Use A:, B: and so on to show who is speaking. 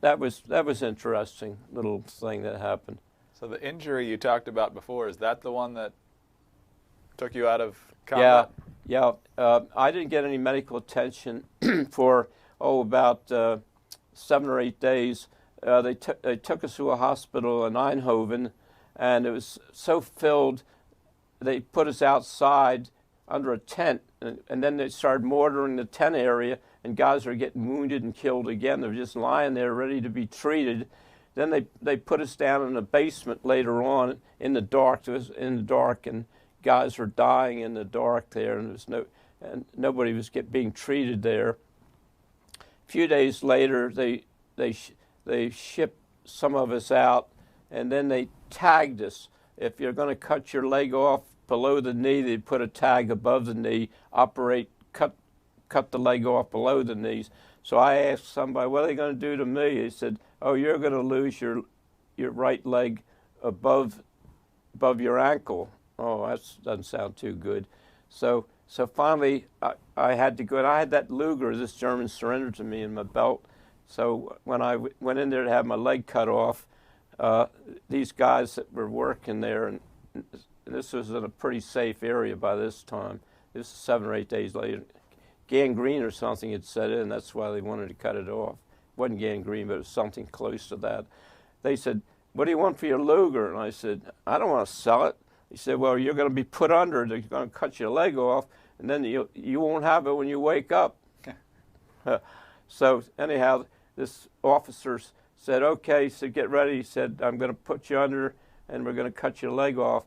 A: that was interesting little thing that happened.
B: So the injury you talked about before, is that the one that took you out of
A: Yeah,
B: combat?
A: yeah. I didn't get any medical attention for about 7 or 8 days. They took us to a hospital in Eindhoven, and it was so filled. They put us outside under a tent, and then they started mortaring the tent area, and guys were getting wounded and killed again. They were just lying there ready to be treated. Then they put us down in the basement later on in the dark. It was in the dark, and guys were dying in the dark there, and nobody was being treated there. A few days later, they shipped some of us out, and then they tagged us. If you're going to cut your leg off below the knee, they put a tag above the knee. Cut the leg off below the knees. So I asked somebody, "What are they going to do to me?" He said, "Oh, you're going to lose your right leg above your ankle." Oh, that doesn't sound too good. So finally, I had to go. And I had that Luger, this German, surrendered to me in my belt. So when I went in there to have my leg cut off, these guys that were working there, and this was in a pretty safe area by this time. This is 7 or 8 days later. Gangrene or something had set in. That's why they wanted to cut it off. It wasn't gangrene, but it was something close to that. They said, "What do you want for your Luger?" And I said, "I don't want to sell it." He said, "Well, you're going to be put under. They're going to cut your leg off, and then you won't have it when you wake up." So anyhow, this officer said, "Okay," he said, "Get ready." He said, "I'm going to put you under, and we're going to cut your leg off."